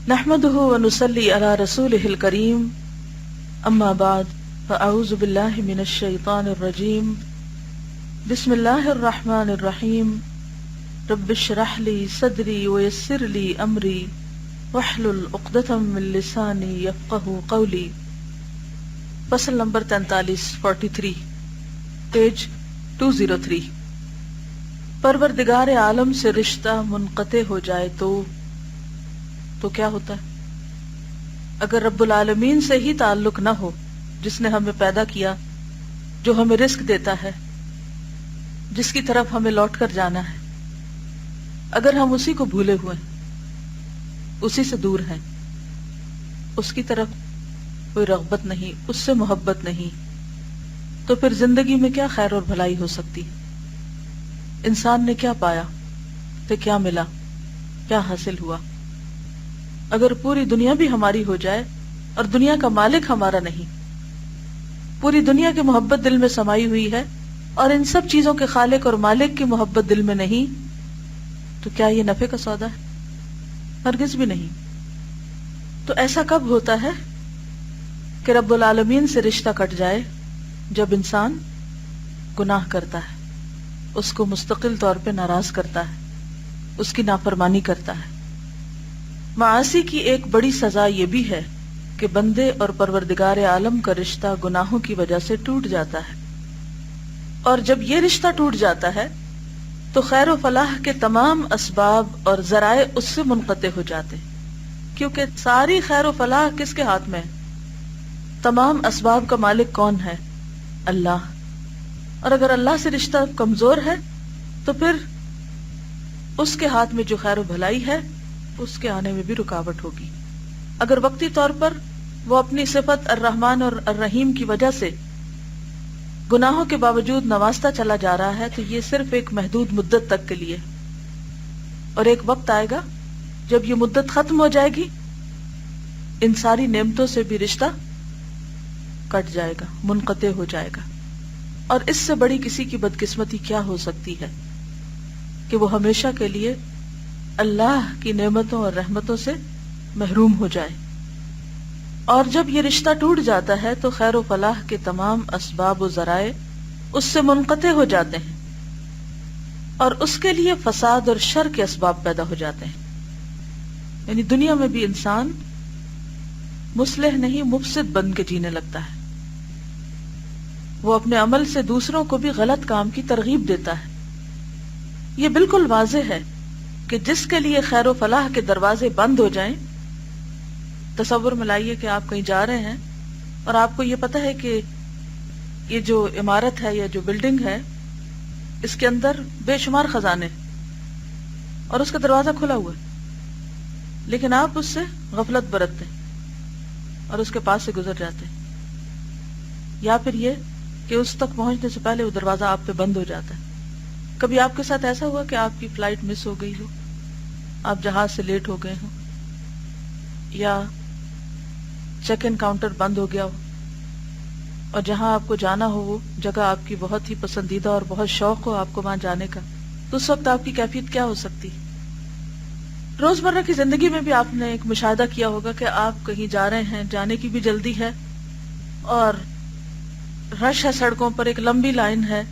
نحمده ونصلي على رسوله الكريم اما بعد فاعوذ بالله من الشيطان الرجيم بسم الله الرحمن الرحيم رب اشرح لي صدري ويسر لي امري واحلل عقدة من لساني يفقهوا قولي. فصل نمبر 43 پیج 203. پروردگار عالم سے رشتہ منقطع ہو جائے تو کیا ہوتا ہے؟ اگر رب العالمین سے ہی تعلق نہ ہو، جس نے ہمیں پیدا کیا، جو ہمیں رزق دیتا ہے، جس کی طرف ہمیں لوٹ کر جانا ہے، اگر ہم اسی کو بھولے ہوئے ہیں، اسی سے دور ہیں، اس کی طرف کوئی رغبت نہیں، اس سے محبت نہیں، تو پھر زندگی میں کیا خیر اور بھلائی ہو سکتی؟ انسان نے کیا پایا؟ تو کیا ملا؟ کیا حاصل ہوا؟ اگر پوری دنیا بھی ہماری ہو جائے اور دنیا کا مالک ہمارا نہیں، پوری دنیا کی محبت دل میں سمائی ہوئی ہے اور ان سب چیزوں کے خالق اور مالک کی محبت دل میں نہیں، تو کیا یہ نفع کا سودا ہے؟ ہرگز بھی نہیں. تو ایسا کب ہوتا ہے کہ رب العالمین سے رشتہ کٹ جائے؟ جب انسان گناہ کرتا ہے، اس کو مستقل طور پہ ناراض کرتا ہے، اس کی نافرمانی کرتا ہے. معاصی کی ایک بڑی سزا یہ بھی ہے کہ بندے اور پروردگار عالم کا رشتہ گناہوں کی وجہ سے ٹوٹ جاتا ہے، اور جب یہ رشتہ ٹوٹ جاتا ہے تو خیر و فلاح کے تمام اسباب اور ذرائع اس سے منقطع ہو جاتے ہیں، کیونکہ ساری خیر و فلاح کس کے ہاتھ میں ہے؟ تمام اسباب کا مالک کون ہے؟ اللہ. اور اگر اللہ سے رشتہ کمزور ہے تو پھر اس کے ہاتھ میں جو خیر و بھلائی ہے اس کے آنے میں بھی رکاوٹ ہوگی. اگر وقتی طور پر وہ اپنی صفت الرحمن اور الرحیم کی وجہ سے گناہوں کے باوجود نوازتا چلا جا رہا ہے تو یہ صرف ایک محدود مدت تک کے لیے، اور ایک وقت آئے گا جب یہ مدت ختم ہو جائے گی، ان ساری نعمتوں سے بھی رشتہ کٹ جائے گا، منقطع ہو جائے گا. اور اس سے بڑی کسی کی بدقسمتی کیا ہو سکتی ہے کہ وہ ہمیشہ کے لیے اللہ کی نعمتوں اور رحمتوں سے محروم ہو جائے. اور جب یہ رشتہ ٹوٹ جاتا ہے تو خیر و فلاح کے تمام اسباب و ذرائع اس سے منقطع ہو جاتے ہیں، اور اس کے لیے فساد اور شر کے اسباب پیدا ہو جاتے ہیں. یعنی دنیا میں بھی انسان مصلح نہیں مفسد بن کے جینے لگتا ہے. وہ اپنے عمل سے دوسروں کو بھی غلط کام کی ترغیب دیتا ہے. یہ بالکل واضح ہے کہ جس کے لیے خیر و فلاح کے دروازے بند ہو جائیں، تصور میں لائیے کہ آپ کہیں جا رہے ہیں اور آپ کو یہ پتہ ہے کہ یہ جو عمارت ہے یا جو بلڈنگ ہے اس کے اندر بے شمار خزانے اور اس کا دروازہ کھلا ہوا ہے، لیکن آپ اس سے غفلت برتتے ہیں اور اس کے پاس سے گزر جاتے ہیں. یا پھر یہ کہ اس تک پہنچنے سے پہلے وہ دروازہ آپ پہ بند ہو جاتا ہے. کبھی آپ کے ساتھ ایسا ہوا کہ آپ کی فلائٹ مس ہو گئی ہو، آپ جہاز سے لیٹ ہو گئے ہوں، یا چیک ان کاؤنٹر بند ہو گیا ہو، اور جہاں آپ کو جانا ہو وہ جگہ آپ کی بہت ہی پسندیدہ اور بہت شوق ہو آپ کو وہاں جانے کا، تو اس وقت آپ کی کیفیت کیا ہو سکتی؟ روزمرہ کی زندگی میں بھی آپ نے ایک مشاہدہ کیا ہوگا کہ آپ کہیں جا رہے ہیں، جانے کی بھی جلدی ہے اور رش ہے، سڑکوں پر ایک لمبی لائن ہے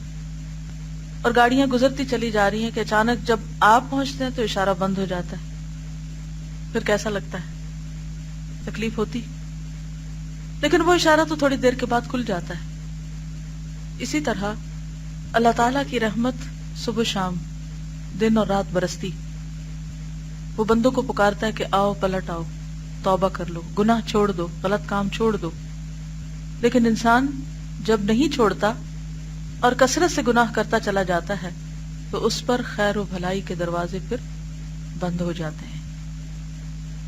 اور گاڑیاں گزرتی چلی جا رہی ہیں کہ اچانک جب آپ پہنچتے ہیں تو اشارہ بند ہو جاتا ہے. پھر کیسا لگتا ہے؟ تکلیف ہوتی، لیکن وہ اشارہ تو تھوڑی دیر کے بعد کھل جاتا ہے. اسی طرح اللہ تعالیٰ کی رحمت صبح شام دن اور رات برستی، وہ بندوں کو پکارتا ہے کہ آؤ پلٹ آؤ، توبہ کر لو، گناہ چھوڑ دو، غلط کام چھوڑ دو. لیکن انسان جب نہیں چھوڑتا اور کثرت سے گناہ کرتا چلا جاتا ہے تو اس پر خیر و بھلائی کے دروازے پھر بند ہو جاتے ہیں،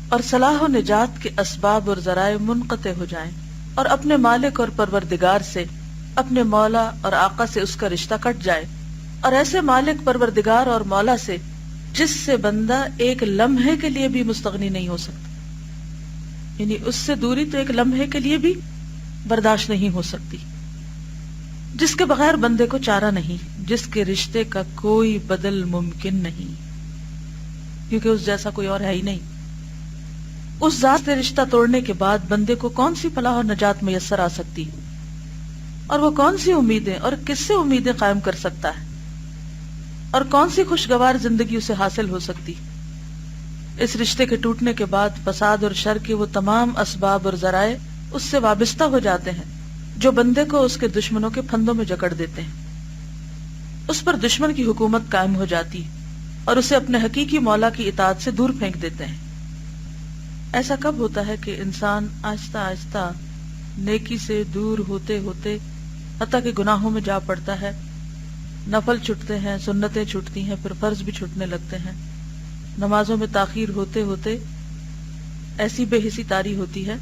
اور صلاح و نجات کے اسباب اور ذرائع منقطع ہو جائیں، اور اپنے مالک اور پروردگار سے، اپنے مولا اور آقا سے اس کا رشتہ کٹ جائے. اور ایسے مالک پروردگار اور مولا سے جس سے بندہ ایک لمحے کے لیے بھی مستغنی نہیں ہو سکتا، یعنی اس سے دوری تو ایک لمحے کے لیے بھی برداشت نہیں ہو سکتی، جس کے بغیر بندے کو چارہ نہیں، جس کے رشتے کا کوئی بدل ممکن نہیں، کیونکہ اس جیسا کوئی اور ہے ہی نہیں. اس ذات سے رشتہ توڑنے کے بعد بندے کو کون سی فلاح و نجات میسر آ سکتی، اور وہ کون سی امیدیں اور کس سے امیدیں قائم کر سکتا ہے، اور کون سی خوشگوار زندگی اسے حاصل ہو سکتی۔ اس رشتے کے ٹوٹنے کے بعد فساد اور شر کے وہ تمام اسباب اور ذرائع اس سے وابستہ ہو جاتے ہیں جو بندے کو اس کے دشمنوں کے پھندوں میں جکڑ دیتے ہیں۔ اس پر دشمن کی حکومت قائم ہو جاتی اور اسے اپنے حقیقی مولا کی اطاعت سے دور پھینک دیتے ہیں۔ ایسا کب ہوتا ہے کہ انسان آہستہ آہستہ نیکی سے دور ہوتے ہوتے حتیٰ کہ گناہوں میں جا پڑتا ہے، نفل چھٹتے ہیں، سنتیں چھٹتی ہیں، پھر فرض بھی چھٹنے لگتے ہیں، نمازوں میں تاخیر ہوتے ہوتے ایسی بے حسی طاری ہوتی ہے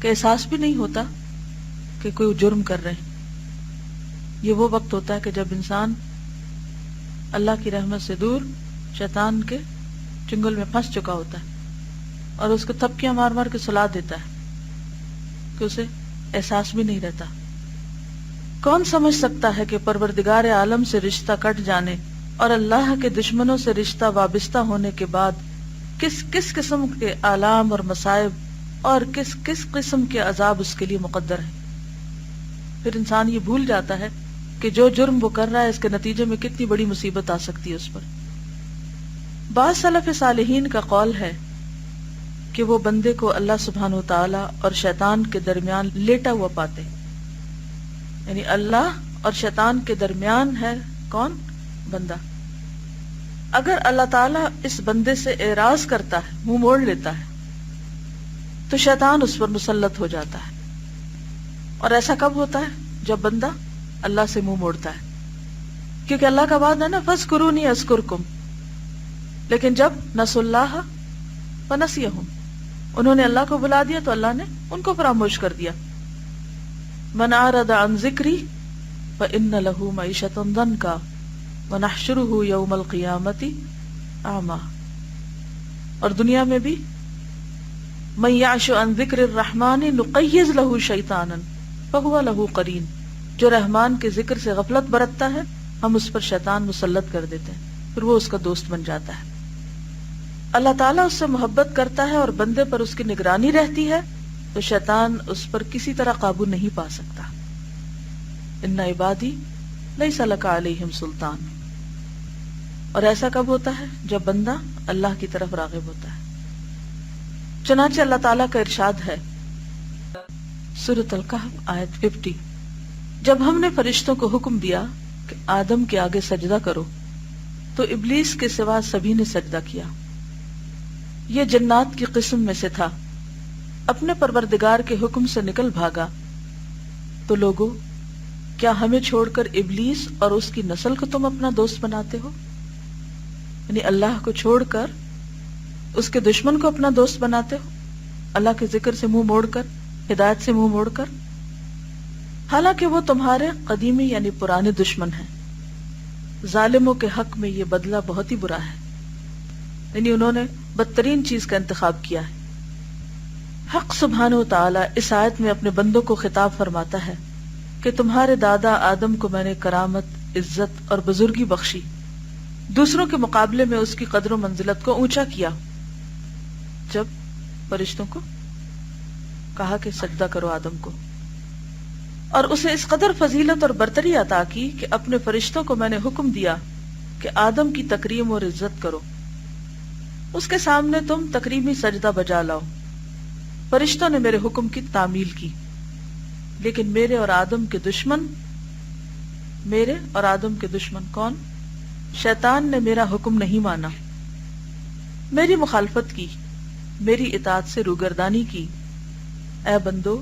کہ احساس بھی نہیں ہوتا کہ کوئی جرم کر رہے ہیں۔ یہ وہ وقت ہوتا ہے کہ جب انسان اللہ کی رحمت سے دور شیطان کے چنگل میں پھنس چکا ہوتا ہے اور اس کو تھپکیاں مار مار کے سلا دیتا ہے کہ اسے احساس بھی نہیں رہتا۔ کون سمجھ سکتا ہے کہ پروردگار عالم سے رشتہ کٹ جانے اور اللہ کے دشمنوں سے رشتہ وابستہ ہونے کے بعد کس کس قسم کے آلام اور مصائب اور کس کس قسم کے عذاب اس کے لیے مقدر ہیں۔ پھر انسان یہ بھول جاتا ہے کہ جو جرم وہ کر رہا ہے اس کے نتیجے میں کتنی بڑی مصیبت آ سکتی ہے اس پر۔ بعض سلف صالحین کا قول ہے کہ وہ بندے کو اللہ سبحانہ وتعالی اور شیطان کے درمیان لیٹا ہوا پاتے، یعنی اللہ اور شیطان کے درمیان ہے کون؟ بندہ۔ اگر اللہ تعالیٰ اس بندے سے اعراض کرتا ہے، منہ موڑ لیتا ہے، تو شیطان اس پر مسلط ہو جاتا ہے۔ اور ایسا کب ہوتا ہے؟ جب بندہ اللہ سے منہ موڑتا ہے، کیونکہ اللہ کا وعدہ ہے نا فاذکرونی اذکرکم، لیکن جب نسوا اللہ فنسیہم، انہوں نے اللہ کو بلا دیا تو اللہ نے ان کو فراموش کر دیا۔ من اعرض عن ذکری فإن له معیشۃ ضنکا ونحشرہ یوم القیامۃ اعمی۔ اور دنیا میں بھی من یعش عن ذکر الرحمن نقیض له شیطانا فہو له قرین، جو رحمان کے ذکر سے غفلت برتتا ہے ہم اس پر شیطان مسلط کر دیتے ہیں، پھر وہ اس کا دوست بن جاتا ہے۔ اللہ تعالیٰ اس سے محبت کرتا ہے اور بندے پر اس کی نگرانی رہتی ہے تو شیطان اس پر کسی طرح قابو نہیں پا سکتا۔ ان عبادی لیس لک علیہم سلطان۔ اور ایسا کب ہوتا ہے؟ جب بندہ اللہ کی طرف راغب ہوتا ہے۔ چنانچہ اللہ تعالیٰ کا ارشاد ہے سورۃ الکہف آیت 50، جب ہم نے فرشتوں کو حکم دیا کہ آدم کے آگے سجدہ کرو تو ابلیس کے سوا سبھی نے سجدہ کیا۔ یہ جنات کی قسم میں سے تھا، اپنے پروردگار کے حکم سے نکل بھاگا۔ تو لوگو، کیا ہمیں چھوڑ کر ابلیس اور اس کی نسل کو تم اپنا دوست بناتے ہو؟ یعنی اللہ کو چھوڑ کر اس کے دشمن کو اپنا دوست بناتے ہو، اللہ کے ذکر سے منہ موڑ کر، ہدایت سے منہ موڑ کر، حالانکہ وہ تمہارے قدیمی یعنی پرانے دشمن ہیں۔ ظالموں کے حق میں یہ بدلہ بہت ہی برا ہے، یعنی انہوں نے بدترین چیز کا انتخاب کیا ہے۔ حق سبحانہ و تعالی اس آیت میں اپنے بندوں کو خطاب فرماتا ہے کہ تمہارے دادا آدم کو میں نے کرامت، عزت اور بزرگی بخشی، دوسروں کے مقابلے میں اس کی قدر و منزلت کو اونچا کیا، جب فرشتوں کو کہا کہ سجدہ کرو آدم کو، اور اسے اس قدر فضیلت اور برتری عطا کی کہ اپنے فرشتوں کو میں نے حکم دیا کہ آدم کی تکریم اور عزت کرو، اس کے سامنے تم تکریمی سجدہ بجا لاؤ۔ فرشتوں نے میرے حکم کی تعمیل کی، لیکن میرے اور آدم کے دشمن کون؟ شیطان نے میرا حکم نہیں مانا، میری مخالفت کی، میری اطاعت سے روگردانی کی۔ اے بندو،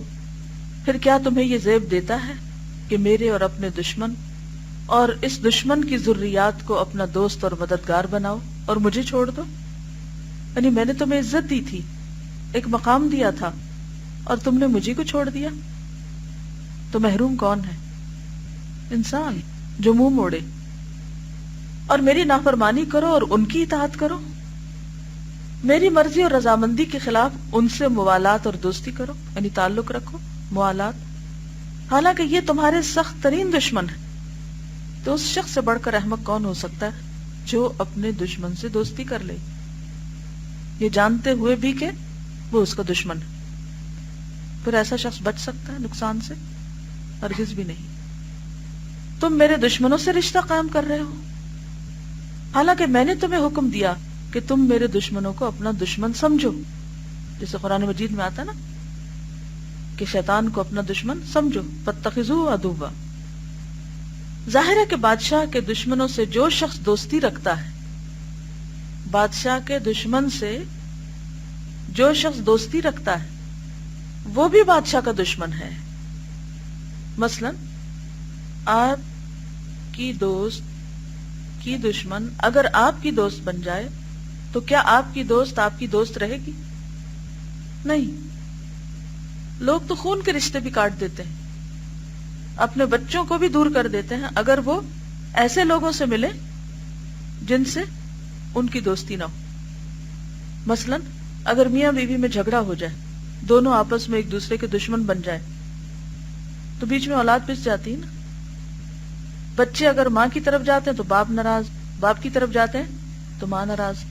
پھر کیا تمہیں یہ زیب دیتا ہے کہ میرے اور اپنے دشمن اور اس دشمن کی ذریات کو اپنا دوست اور مددگار بناؤ اور مجھے چھوڑ دو؟ یعنی میں نے تمہیں عزت دی تھی، ایک مقام دیا تھا، اور تم نے مجھے کو چھوڑ دیا۔ تو محروم کون ہے؟ انسان جو منہ موڑے اور میری نافرمانی کرو اور ان کی اطاعت کرو، میری مرضی اور رضامندی کے خلاف ان سے موالات اور دوستی کرو، یعنی تعلق رکھو، موالات، حالانکہ یہ تمہارے سخت ترین دشمن ہیں۔ تو اس شخص سے بڑھ کر احمق کون ہو سکتا ہے جو اپنے دشمن سے دوستی کر لے، یہ جانتے ہوئے بھی کہ وہ اس کا دشمن ہے. پھر ایسا شخص بچ سکتا ہے نقصان سے؟ ہرگز بھی نہیں. تم میرے دشمنوں سے رشتہ قائم کر رہے ہو، حالانکہ میں نے تمہیں حکم دیا کہ تم میرے دشمنوں کو اپنا دشمن سمجھو. جیسے قرآن مجید میں آتا نا کہ شیطان کو اپنا دشمن سمجھو، فاتخذوہ عدوا. ظاہر ہے کہ بادشاہ کے دشمنوں سے جو شخص دوستی رکھتا ہے، بادشاہ کے دشمن سے جو شخص دوستی رکھتا ہے وہ بھی بادشاہ کا دشمن ہے. مثلا آپ کی دوست کی دشمن اگر آپ کی دوست بن جائے تو کیا آپ کی دوست رہے گی؟ نہیں. لوگ تو خون کے رشتے بھی کاٹ دیتے ہیں، اپنے بچوں کو بھی دور کر دیتے ہیں اگر وہ ایسے لوگوں سے ملے جن سے ان کی دوستی نہ ہو. مثلا اگر میاں بیوی میں جھگڑا ہو جائے، دونوں آپس میں ایک دوسرے کے دشمن بن جائے تو بیچ میں اولاد پس جاتی ہے نا. بچے اگر ماں کی طرف جاتے ہیں تو باپ ناراض، باپ کی طرف جاتے ہیں تو ماں ناراض.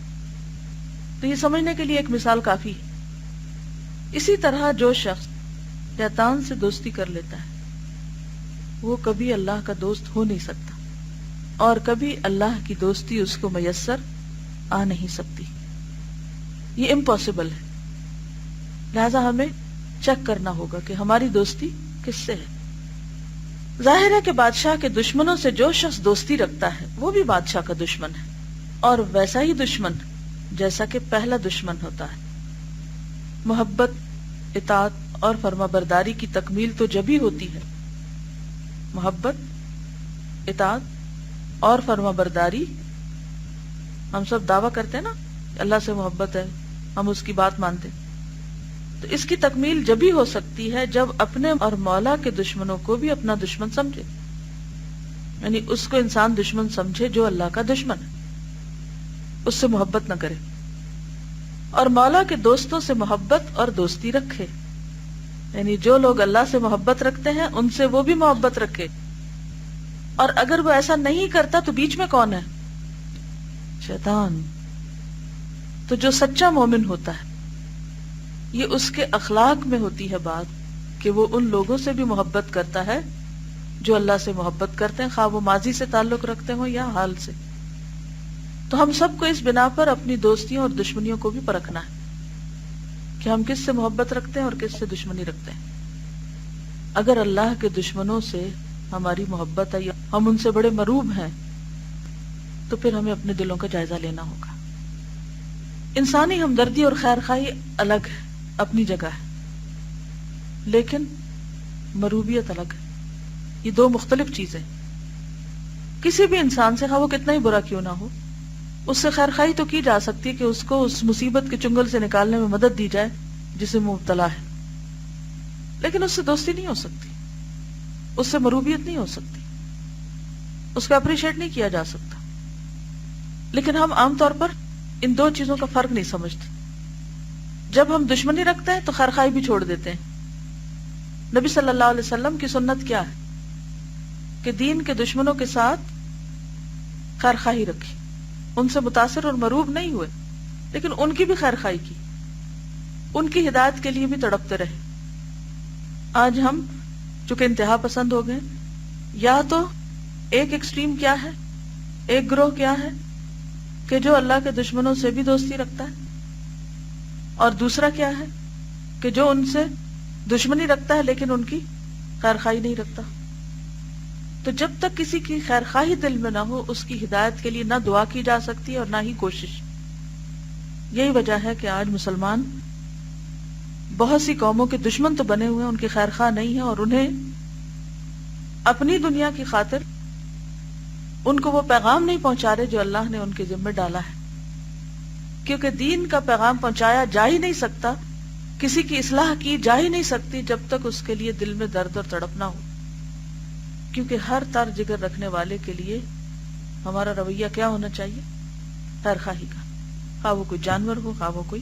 تو یہ سمجھنے کے لیے ایک مثال کافی ہے. اسی طرح جو شخص شیطان سے دوستی کر لیتا ہے وہ کبھی اللہ کا دوست ہو نہیں سکتا، اور کبھی اللہ کی دوستی اس کو میسر آ نہیں سکتی. یہ امپاسبل ہے. لہذا ہمیں چیک کرنا ہوگا کہ ہماری دوستی کس سے ہے. ظاہر ہے کہ بادشاہ کے دشمنوں سے جو شخص دوستی رکھتا ہے وہ بھی بادشاہ کا دشمن ہے، اور ویسا ہی دشمن جیسا کہ پہلا دشمن ہوتا ہے. محبت، اطاعت اور فرما برداری کی تکمیل تو جب ہی ہوتی ہے. محبت، اطاعت اور فرما برداری، ہم سب دعویٰ کرتے ہیں نا اللہ سے محبت ہے، ہم اس کی بات مانتے ہیں، تو اس کی تکمیل جب ہی ہو سکتی ہے جب اپنے اور مولا کے دشمنوں کو بھی اپنا دشمن سمجھے. یعنی اس کو انسان دشمن سمجھے جو اللہ کا دشمن ہے، اس سے محبت نہ کرے، اور مولا کے دوستوں سے محبت اور دوستی رکھے. یعنی جو لوگ اللہ سے محبت رکھتے ہیں ان سے وہ بھی محبت رکھے. اور اگر وہ ایسا نہیں کرتا تو بیچ میں کون ہے؟ شیطان. تو جو سچا مومن ہوتا ہے یہ اس کے اخلاق میں ہوتی ہے بات کہ وہ ان لوگوں سے بھی محبت کرتا ہے جو اللہ سے محبت کرتے ہیں، خواہ وہ ماضی سے تعلق رکھتے ہوں یا حال سے. تو ہم سب کو اس بنا پر اپنی دوستیوں اور دشمنیوں کو بھی پرکھنا ہے کہ ہم کس سے محبت رکھتے ہیں اور کس سے دشمنی رکھتے ہیں. اگر اللہ کے دشمنوں سے ہماری محبت ہے یا ہم ان سے بڑے مروب ہیں تو پھر ہمیں اپنے دلوں کا جائزہ لینا ہوگا. انسانی ہمدردی اور خیر خواہی الگ ہے، اپنی جگہ ہے، لیکن مروبیت الگ ہے. یہ دو مختلف چیزیں. کسی بھی انسان سے خواہ وہ کتنا ہی برا کیوں نہ ہو، اس سے خیر خواہی تو کی جا سکتی ہے کہ اس کو اس مصیبت کے چنگل سے نکالنے میں مدد دی جائے جسے مبتلا ہے، لیکن اس سے دوستی نہیں ہو سکتی، اس سے مروبیت نہیں ہو سکتی، اس کو اپریشیٹ نہیں کیا جا سکتا. لیکن ہم عام طور پر ان دو چیزوں کا فرق نہیں سمجھتے. جب ہم دشمنی رکھتے ہیں تو خیر خواہی بھی چھوڑ دیتے ہیں. نبی صلی اللہ علیہ وسلم کی سنت کیا ہے کہ دین کے دشمنوں کے ساتھ خیر خواہی رکھی، ان سے متاثر اور مروب نہیں ہوئے، لیکن ان کی بھی خیر خواہی کی، ان کی ہدایت کے لیے بھی تڑپتے رہے. آج ہم چونکہ انتہا پسند ہو گئے، یا تو ایک ایکسٹریم کیا ہے، ایک گروہ کیا ہے کہ جو اللہ کے دشمنوں سے بھی دوستی رکھتا ہے، اور دوسرا کیا ہے کہ جو ان سے دشمنی رکھتا ہے لیکن ان کی خیر خواہی نہیں رکھتا. تو جب تک کسی کی خیر خواہی دل میں نہ ہو اس کی ہدایت کے لیے نہ دعا کی جا سکتی اور نہ ہی کوشش. یہی وجہ ہے کہ آج مسلمان بہت سی قوموں کے دشمن تو بنے ہوئے ہیں، ان کی خیر خواہ نہیں ہے، اور انہیں اپنی دنیا کی خاطر ان کو وہ پیغام نہیں پہنچا رہے جو اللہ نے ان کے ذمہ ڈالا ہے. کیونکہ دین کا پیغام پہنچایا جا ہی نہیں سکتا، کسی کی اصلاح کی جا ہی نہیں سکتی جب تک اس کے لیے دل میں درد اور تڑپ نہ ہو. کیونکہ ہر تار جگر رکھنے والے کے لیے ہمارا رویہ کیا ہونا چاہیے؟ خیر خواہی کا، خواہ وہ کوئی جانور ہو خواہ وہ کوئی.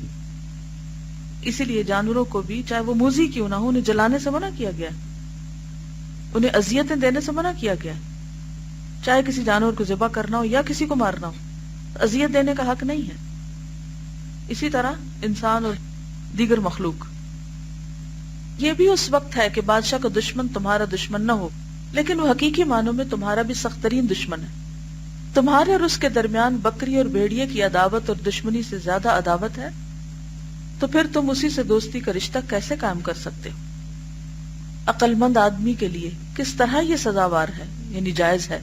اسی لیے جانوروں کو بھی چاہے وہ موذی کیوں نہ ہو انہیں جلانے سے منع کیا گیا، انہیں اذیتیں دینے سے منع کیا گیا. چاہے کسی جانور کو ذبح کرنا ہو یا کسی کو مارنا ہو، اذیت دینے کا حق نہیں ہے. اسی طرح انسان اور دیگر مخلوق. یہ بھی اس وقت ہے کہ بادشاہ کا دشمن تمہارا دشمن نہ ہو، لیکن وہ حقیقی معنوں میں تمہارا بھی سخت ترین دشمن ہے. تمہارے اور اس کے درمیان بکری اور بھیڑیے کی عداوت اور دشمنی سے زیادہ عداوت ہے، تو پھر تم اسی سے دوستی کا رشتہ کیسے قائم کر سکتے ہو؟ عقل مند آدمی کے لیے کس طرح یہ سزاوار ہے، یعنی جائز ہے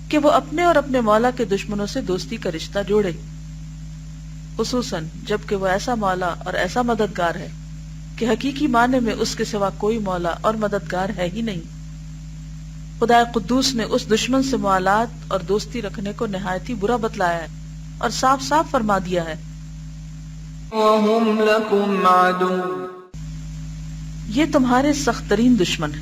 کہ وہ اپنے اور اپنے مولا کے دشمنوں سے دوستی کا رشتہ جوڑے، خصوصاً جب کہ وہ ایسا مولا اور ایسا مددگار ہے کہ حقیقی معنی میں اس کے سوا کوئی مولا اور مددگار ہے ہی نہیں. خدا قدوس نے اس دشمن سے موالات اور دوستی رکھنے کو نہایت ہی برا بتلایا ہے اور صاف صاف فرما دیا ہے وَهُمْ لَكُمْ عَدُوٌّ، یہ تمہارے سخت ترین دشمن ہے.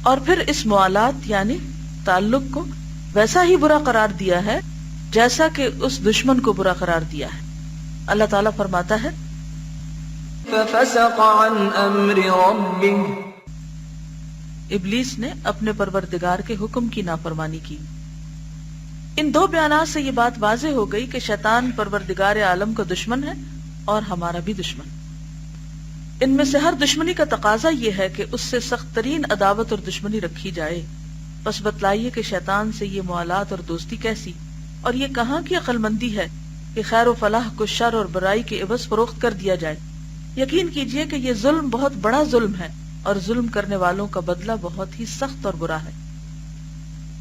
اور پھر اس موالات یعنی تعلق کو ویسا ہی برا قرار دیا ہے جیسا کہ اس دشمن کو برا قرار دیا ہے. اللہ تعالیٰ فرماتا ہے فَفَسَقَ عَنْ أَمْرِ رَبِّهِ، ابلیس نے اپنے پروردگار کے حکم کی نافرمانی کی. ان دو بیانات سے یہ بات واضح ہو گئی کہ شیطان پروردگار عالم کا دشمن ہے اور ہمارا بھی دشمن. ان میں سے ہر دشمنی کا تقاضا یہ ہے کہ اس سے سخت ترین عداوت اور دشمنی رکھی جائے. بس بتلائیے کہ شیطان سے یہ موالات اور دوستی کیسی، اور یہ کہاں کی عقل مندی ہے کہ خیر و فلاح کو شر اور برائی کے عوض فروخت کر دیا جائے. یقین کیجئے کہ یہ ظلم بہت بڑا ظلم ہے اور ظلم کرنے والوں کا بدلہ بہت ہی سخت اور برا ہے.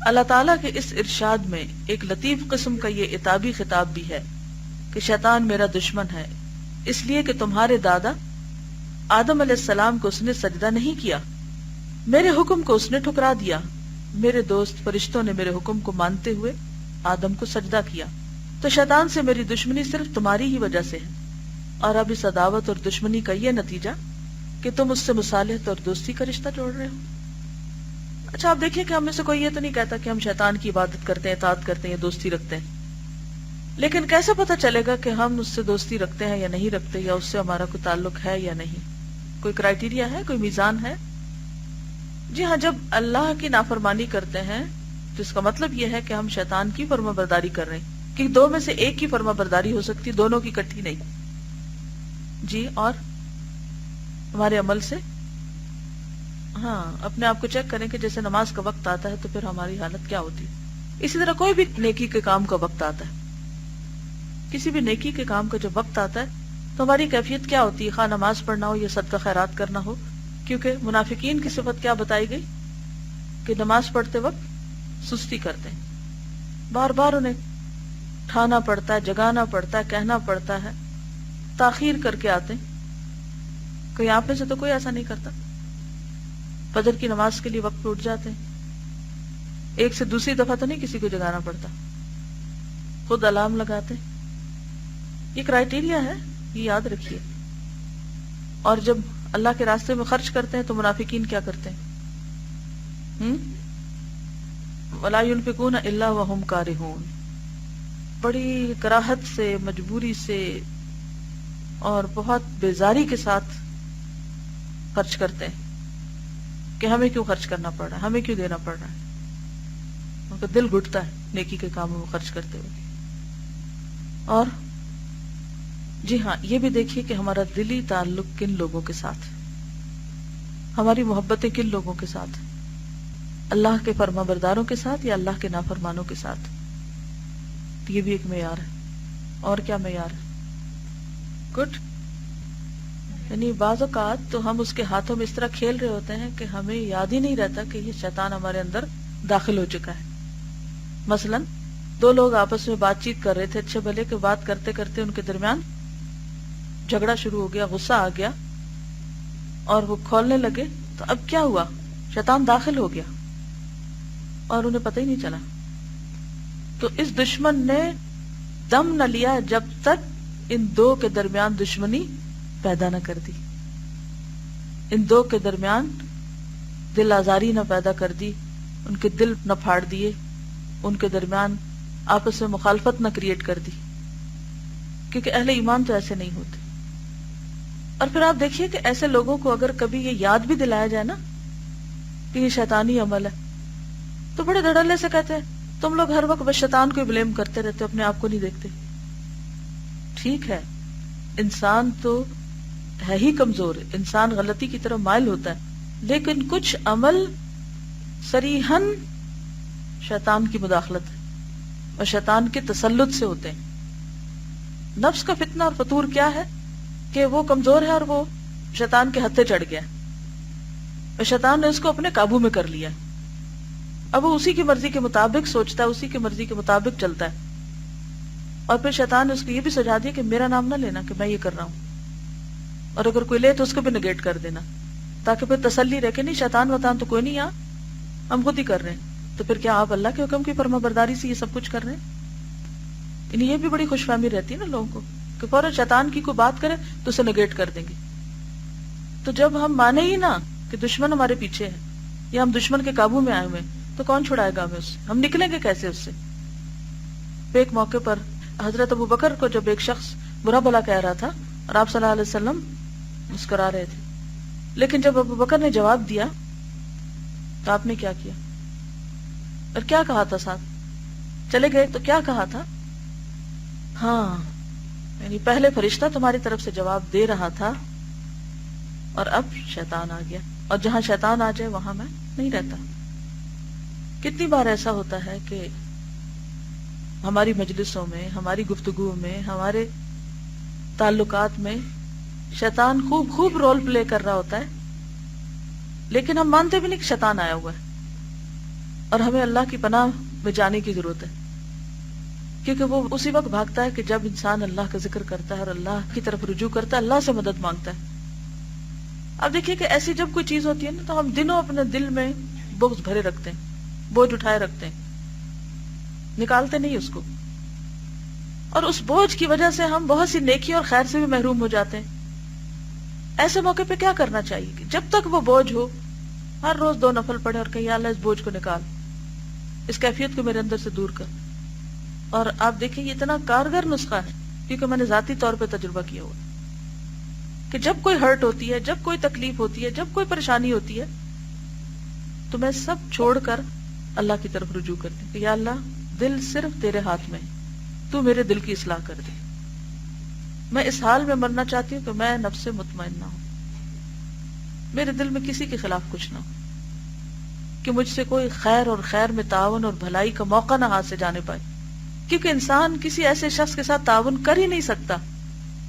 اللہ تعالیٰ کے اس ارشاد میں ایک لطیف قسم کا یہ عتابی خطاب بھی ہے کہ شیطان میرا دشمن ہے اس لیے کہ تمہارے دادا آدم علیہ السلام کو اس نے سجدہ نہیں کیا، میرے حکم کو اس نے ٹھکرا دیا. میرے دوست فرشتوں نے میرے حکم کو مانتے ہوئے آدم کو سجدہ کیا، تو شیطان سے میری دشمنی صرف تمہاری ہی وجہ سے ہے. اور اب اس عداوت اور دشمنی کا یہ نتیجہ کہ تم اس سے مصالحت اور دوستی کا رشتہ جوڑ رہے ہو. اچھا آپ دیکھیں کہ ہم میں سے کوئی یہ تو نہیں کہتا کہ ہم شیطان کی عبادت کرتے ہیں، اطاعت کرتے ہیں یا دوستی رکھتے ہیں، لیکن کیسے پتہ چلے گا کہ ہم اس سے دوستی رکھتے ہیں یا نہیں رکھتے، یا اس سے ہمارا کوئی تعلق ہے یا نہیں؟ کوئی کرائیٹیریا ہے، کوئی میزان ہے؟ جی ہاں، جب اللہ کی نافرمانی کرتے ہیں تو اس کا مطلب یہ ہے کہ ہم شیطان کی فرما برداری کر رہے ہیں، کہ دو میں سے ایک کی فرما برداری ہو سکتی، دونوں کی اکٹھی نہیں. جی اور ہمارے عمل سے ہاں اپنے آپ کو چیک کریں کہ جیسے نماز کا وقت آتا ہے تو پھر ہماری حالت کیا ہوتی ہے. اسی طرح کوئی بھی نیکی کے کام کا وقت آتا ہے، کسی بھی نیکی کے کام کا جب وقت آتا ہے تو ہماری کیفیت کیا ہوتی ہے، خواہ نماز پڑھنا ہو یا صدقہ خیرات کرنا ہو. کیونکہ منافقین کی صفت کیا بتائی گئی کہ نماز پڑھتے وقت سستی کرتے ہیں، بار بار انہیں اٹھانا پڑتا ہے، جگانا پڑتا ہے، کہنا پڑتا ہے، تاخیر کر کے آتے ہیں. کوئی آپ میں سے تو کوئی ایسا نہیں کرتا، فجر کی نماز کے لیے وقت پہ اٹھ جاتے ہیں، ایک سے دوسری دفعہ تو نہیں کسی کو جگانا پڑتا، خود الارم لگاتے ہیں. یہ کرائیٹیریا ہے، یہ یاد رکھیے. اور جب اللہ کے راستے میں خرچ کرتے ہیں تو منافقین کیا کرتے ہیں؟ وَلَا يُنْفِقُونَ إِلَّا وَهُمْ كَارِهُونَ، بڑی کراہت سے، مجبوری سے اور بہت بیزاری کے ساتھ خرچ کرتے ہیں کہ ہمیں کیوں خرچ کرنا پڑ رہا ہے، ہمیں کیوں دینا پڑ رہا ہے. ان کا دل گھٹتا ہے نیکی کے کاموں میں خرچ کرتے ہوئے. اور جی ہاں یہ بھی دیکھیے کہ ہمارا دلی تعلق کن لوگوں کے ساتھ، ہماری محبتیں کن لوگوں کے ساتھ، اللہ کے فرما برداروں کے ساتھ یا اللہ کے نافرمانوں کے ساتھ. یہ بھی ایک معیار ہے. اور کیا معیار ہے؟ گڈ. یعنی بعض اوقات تو ہم اس کے ہاتھوں میں اس طرح کھیل رہے ہوتے ہیں کہ ہمیں یاد ہی نہیں رہتا کہ یہ شیطان ہمارے اندر داخل ہو چکا ہے. مثلا دو لوگ آپس میں بات چیت کر رہے تھے، اچھے بھلے کہ بات کرتے کرتے ان کے درمیان جھگڑا شروع ہو گیا، غصہ آ گیا اور وہ کھولنے لگے. تو اب کیا ہوا؟ شیطان داخل ہو گیا اور انہیں پتہ ہی نہیں چلا. تو اس دشمن نے دم نہ لیا جب تک ان دو کے درمیان دشمنی پیدا نہ کر دی، ان دو کے درمیان دل آزاری نہ پیدا کر دی، ان کے دل نہ پھاڑ دیے، ان کے درمیان آپس میں مخالفت نہ کریٹ کر دی. کیونکہ اہل ایمان تو ایسے نہیں ہوتے. اور پھر آپ دیکھیے کہ ایسے لوگوں کو اگر کبھی یہ یاد بھی دلایا جائے نا کہ یہ شیطانی عمل ہے تو بڑے دھڑلے سے کہتے ہیں تم لوگ ہر وقت بس شیطان کو بلیم کرتے رہتے، اپنے آپ کو نہیں دیکھتے. ٹھیک ہے، انسان تو ہے ہی کمزور، انسان غلطی کی طرف مائل ہوتا ہے، لیکن کچھ عمل صریحاً شیطان کی مداخلت ہے اور شیطان کے تسلط سے ہوتے ہیں۔ نفس کا فتنہ اور فتور کیا ہے کہ وہ کمزور ہے اور وہ شیطان کے ہتھے چڑھ گیا اور شیطان نے اس کو اپنے قابو میں کر لیا۔ اب وہ اسی کی مرضی کے مطابق سوچتا ہے، اسی کی مرضی کے مطابق چلتا ہے، اور پھر شیطان نے اس کو یہ بھی سجا دیا کہ میرا نام نہ لینا کہ میں یہ کر رہا ہوں، اور اگر کوئی لے تو اس کو بھی نگیٹ کر دینا، تاکہ پھر تسلی رہے کہ نہیں شیطان وطان تو کوئی نہیں، یہاں ہم خود ہی کر رہے ہیں۔ تو پھر کیا آپ اللہ کے حکم کی فرما برداری سے یہ سب کچھ کر رہے ہیں؟ انہیں یہ بھی بڑی خوش فہمی رہتی ہے نا لوگوں کو کہ فوراً شیطان کی کوئی بات کرے تو اسے نگیٹ کر دیں گے۔ تو جب ہم مانے ہی نہ کہ دشمن ہمارے پیچھے ہے یا ہم دشمن کے قابو میں آئے ہوئے تو کون چھڑائے گا ہمیں اس سے؟ ہم نکلیں گے کیسے اس سے؟ ایک موقع پر حضرت ابو بکر کو جب ایک شخص برا بھلا کہہ رہا تھا اور آپ صلی اللہ علیہ وسلم مسکرا رہے تھے، لیکن جب ابو بکر نے جواب دیا تو آپ نے کیا کیا اور کیا کہا تھا؟ ساتھ چلے گئے تو کیا کہا تھا؟ ہاں، یعنی پہلے فرشتہ تمہاری طرف سے جواب دے رہا تھا اور اب شیطان آ گیا، اور جہاں شیطان آ جائے وہاں میں نہیں رہتا۔ کتنی بار ایسا ہوتا ہے کہ ہماری مجلسوں میں، ہماری گفتگو میں، ہمارے تعلقات میں شیطان خوب رول پلے کر رہا ہوتا ہے، لیکن ہم مانتے بھی نہیں کہ شیطان آیا ہوا ہے، اور ہمیں اللہ کی پناہ میں جانے کی ضرورت ہے، کیونکہ وہ اسی وقت بھاگتا ہے کہ جب انسان اللہ کا ذکر کرتا ہے اور اللہ کی طرف رجوع کرتا ہے، اللہ سے مدد مانگتا ہے۔ اب دیکھیے کہ ایسی جب کوئی چیز ہوتی ہے نا تو ہم دنوں اپنے دل میں بغض بھرے رکھتے ہیں، بوجھ اٹھائے رکھتے ہیں، نکالتے نہیں اس کو، اور اس بوجھ کی وجہ سے ہم بہت سی نیکی اور خیر سے بھی محروم ہو جاتے ہیں۔ ایسے موقع پہ کیا کرنا چاہیے کہ جب تک وہ بوجھ ہو ہر روز 2 نفل پڑھے اور کہ یا اللہ اس بوجھ کو نکال، اس کیفیت کو میرے اندر سے دور کر۔ اور آپ دیکھیں یہ اتنا کارگر نسخہ ہے کیونکہ میں نے ذاتی طور پہ تجربہ کیا ہوا کہ جب کوئی ہرٹ ہوتی ہے، جب کوئی تکلیف ہوتی ہے، جب کوئی پریشانی ہوتی ہے تو میں سب چھوڑ کر اللہ کی طرف رجوع کرتی ہوں کہ یا اللہ دل صرف تیرے ہاتھ میں ہے، تو میرے دل کی اصلاح کر دے۔ میں اس حال میں مرنا چاہتی ہوں کہ میں نفس سے مطمئن نہ ہوں، میرے دل میں کسی کے خلاف کچھ نہ ہو، کہ مجھ سے کوئی خیر اور خیر میں تعاون اور بھلائی کا موقع نہ ہاتھ سے جانے پائے، کیونکہ انسان کسی ایسے شخص کے ساتھ تعاون کر ہی نہیں سکتا،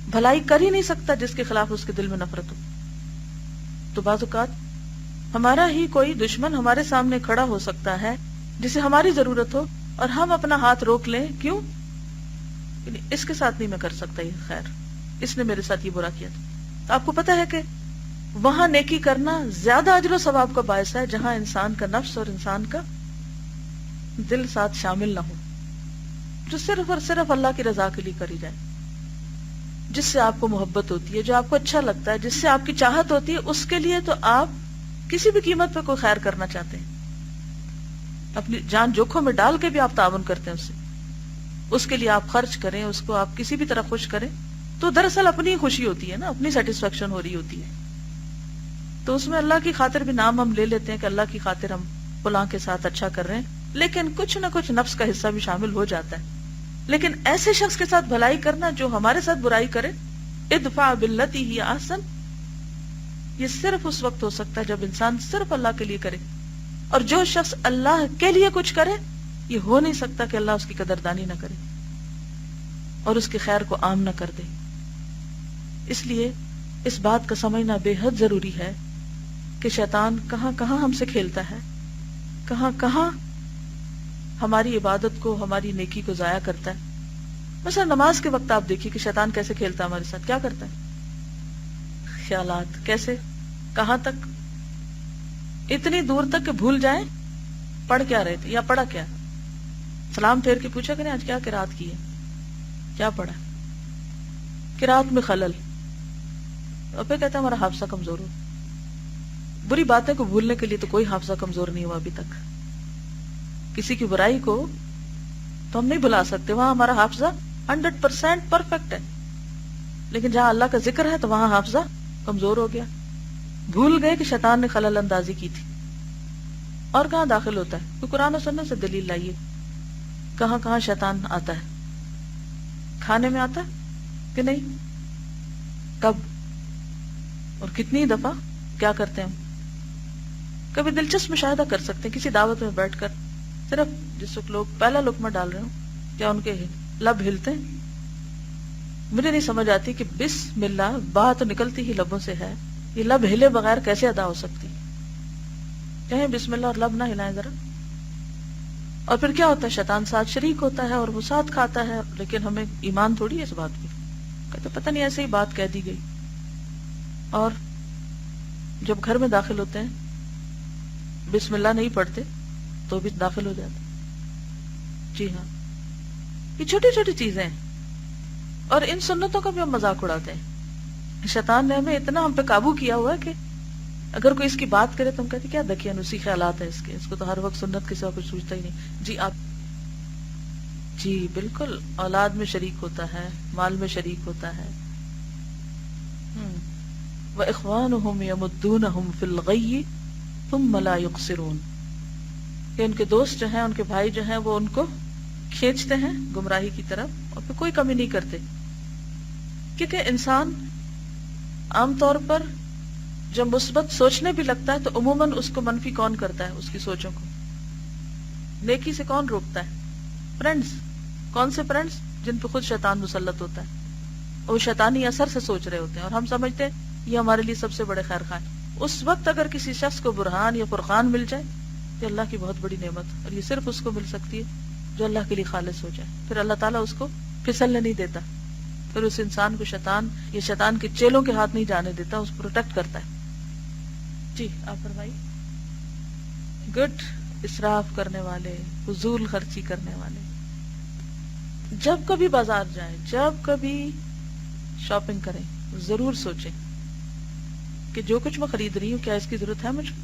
بھلائی کر ہی نہیں سکتا جس کے خلاف اس کے دل میں نفرت ہو۔ تو بعض اوقات ہمارا ہی کوئی دشمن ہمارے سامنے کھڑا ہو سکتا ہے جسے ہماری ضرورت ہو اور ہم اپنا ہاتھ روک لیں، کیوں؟ اس کے ساتھ نہیں میں کر سکتا یہ خیر، اس نے میرے ساتھ یہ برا کیا تھا۔ تو آپ کو پتا ہے کہ وہاں نیکی کرنا زیادہ اجر و ثواب کا باعث ہے جہاں انسان کا نفس اور انسان کا دل ساتھ شامل نہ ہو، جو صرف اور صرف اللہ کی رضا کے لیے کری جائے، جس سے آپ کو محبت ہوتی ہے، جو آپ کو اچھا لگتا ہے، جس سے آپ کی چاہت ہوتی ہے، اس کے لیے تو آپ کسی بھی قیمت پہ کوئی خیر کرنا چاہتے ہیں، اپنی جان جوکھوں میں ڈال کے بھی آپ تعاون کرتے ہیں اس سے، اس کے لیے آپ خرچ کریں، اس کو آپ کسی بھی طرح خوش کریں، تو دراصل اپنی خوشی ہوتی ہے نا، اپنی سیٹسفیکشن ہو رہی ہوتی ہے۔ تو اس میں اللہ کی خاطر بھی نام ہم لے لیتے ہیں کہ اللہ کی خاطر ہم فلاں کے ساتھ اچھا کر رہے ہیں، لیکن کچھ نہ کچھ نفس کا حصہ بھی شامل ہو جاتا ہے۔ لیکن ایسے شخص کے ساتھ بھلائی کرنا جو ہمارے ساتھ برائی کرے، ادفع باللتی ہی احسن، یہ صرف اس وقت ہو سکتا ہے جب انسان صرف اللہ کے لیے کرے، اور جو شخص اللہ کے لیے کچھ کرے یہ ہو نہیں سکتا کہ اللہ اس کی قدردانی نہ کرے اور اس کے خیر کو عام نہ کر دے۔ اس لیے اس بات کا سمجھنا بے حد ضروری ہے کہ شیطان کہاں کہاں ہم سے کھیلتا ہے، کہاں کہاں ہماری عبادت کو، ہماری نیکی کو ضائع کرتا ہے۔ مثلا نماز کے وقت آپ دیکھیے کہ شیطان کیسے کھیلتا ہے ہمارے ساتھ، کیا کرتا ہے؟ خیالات، کیسے، کہاں تک؟ اتنی دور تک کہ بھول جائیں پڑھ کیا رہے تھے یا پڑھا کیا، سلام پھیر کے پوچھا کریں آج کیا قرات کی ہے، کیا پڑھا، قرات میں خلل، اور پھر کہتا ہے ہمارا حافظہ کمزور ہو۔ بری باتیں کو بھولنے کے لیے تو کوئی حافظہ کمزور نہیں ہوا ابھی تک، کسی کی برائی کو تو ہم نہیں بھلا سکتے، وہاں ہمارا حافظہ 100% پرفیکٹ ہے، لیکن جہاں اللہ کا ذکر ہے تو وہاں حافظہ کمزور ہو گیا، بھول گئے کہ شیطان نے خلل اندازی کی تھی۔ اور کہاں داخل ہوتا ہے؟ تو قرآن و سنت سے دلیل لائیے، کہاں کہاں شیطان آتا ہے؟ کھانے میں آتا ہے کہ نہیں؟ کب؟ اور کتنی دفعہ کیا کرتے ہیں ہم، کبھی دلچسپ مشاہدہ کر سکتے ہیں کسی دعوت میں بیٹھ کر، صرف جس وقت لوگ پہلا لقمہ ڈال رہے ہوں کیا ان کے لب ہلتے ہیں؟ مجھے نہیں سمجھ آتی کہ بسم اللہ بات تو نکلتی ہی لبوں سے ہے، یہ لب ہلے بغیر کیسے ادا ہو سکتی؟ کہیں بسم اللہ اور لب نہ ہلائیں ذرا. اور پھر کیا ہوتا ہے، شیطان ساتھ شریک ہوتا ہے اور وہ ساتھ کھاتا ہے، لیکن ہمیں ایمان تھوڑی ہے اس بات پہ، کہتے پتہ نہیں ایسے ہی بات کہہ دی گئی. اور جب گھر میں داخل ہوتے ہیں بسم اللہ نہیں پڑھتے تو بھی داخل ہو جاتے. جی ہاں، یہ چھوٹی چھوٹی چیزیں ہیں، اور ان سنتوں کا بھی ہم مذاق اڑاتے ہیں. شیطان نے ہمیں اتنا ہم پہ قابو کیا ہوا ہے کہ اگر کوئی اس کی بات کرے تو ہم کہتے کیا دقیانوسی خیالات ہیں اس کو تو ہر وقت سنت کے سوا کچھ سوچتا ہی نہیں. جی آپ، جی بالکل، اولاد میں شریک ہوتا ہے، مال میں شریک ہوتا ہے. وَإِخْوَانُهُمْ يَمُدُّونَهُمْ فِي الْغَيِّ ثُمَّ لَا يُقْصِرُونَ، کہ ان کے دوست جو ہیں، ان کے بھائی جو ہیں، وہ ان کو کھینچتے ہیں گمراہی کی طرف اور پھر کوئی کمی نہیں کرتے. کیونکہ انسان عام طور پر جب مثبت سوچنے بھی لگتا ہے تو عموماً اس کو منفی کون کرتا ہے؟ اس کی سوچوں کو. نیکی سے کون روکتا ہے؟ فرینڈز. کون سے فرینڈز؟ جن پہ خود شیطان مسلط ہوتا ہے، وہ شیطانی اثر سے سوچ رہے ہوتے ہیں اور ہم سمجھتے ہیں یہ ہمارے لیے سب سے بڑے خیر خواہ. اس وقت اگر کسی شخص کو برہان یا فرقان مل جائے یہ اللہ کی بہت بڑی نعمت، اور یہ صرف اس کو مل سکتی ہے جو اللہ کے لیے خالص ہو جائے. پھر اللہ تعالیٰ اس کو پھسلنے نہیں دیتا، پھر اس انسان کو شیطان یا شیطان کے چیلوں کے ہاتھ نہیں جانے دیتا، اس کو پروٹیکٹ کرتا ہے. جی آپ فرمائیے. گڈ، اسراف کرنے والے، فضول خرچی کرنے والے. جب کبھی بازار جائیں، جب کبھی شاپنگ کریں، ضرور سوچیں کہ جو کچھ میں خرید رہی ہوں کیا اس کی ضرورت ہے مجھے؟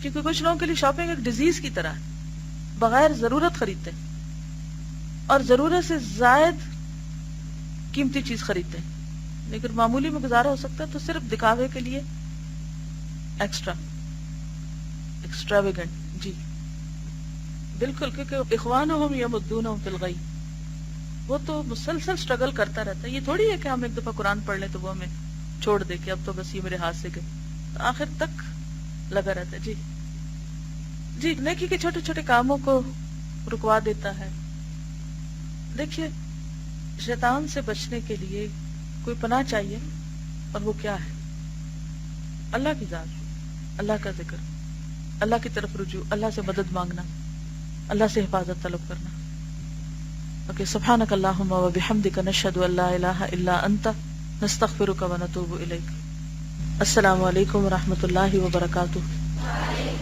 کیونکہ کچھ لوگوں کے لیے شاپنگ ایک ڈیزیز کی طرح ہے، بغیر ضرورت خریدتے ہیں اور ضرورت سے زائد قیمتی چیز خریدتے ہیں. لیکن معمولی میں گزارا ہو سکتا ہے تو صرف دکھاوے کے لیے ایکسٹراویگنٹ. جی بالکل، کیونکہ اخوانہم یمدونہم فی الغی، وہ تو مسلسل اسٹرگل کرتا رہتا ہے. یہ تھوڑی ہے کہ ہم ایک دفعہ قرآن پڑھ لیں تو وہ ہمیں چھوڑ دے کہ اب تو بس یہ میرے ہاتھ سے گئے، تو آخر تک لگا رہتا ہے. جی جی، نیکی کے چھوٹے چھوٹے کاموں کو رکوا دیتا ہے. دیکھیے، شیطان سے بچنے کے لیے کوئی پناہ چاہیے، اور وہ کیا ہے؟ اللہ کی ذات، اللہ کا ذکر، اللہ کی طرف رجوع، اللہ سے مدد مانگنا، اللہ سے حفاظت طلب کرنا. اوکے، سبحانک اللہم و بحمدک، نشہد ان لا الہ الا انت، نستغفرک و نتوب الیک. السلام علیکم و رحمۃ اللہ وبرکاتہ.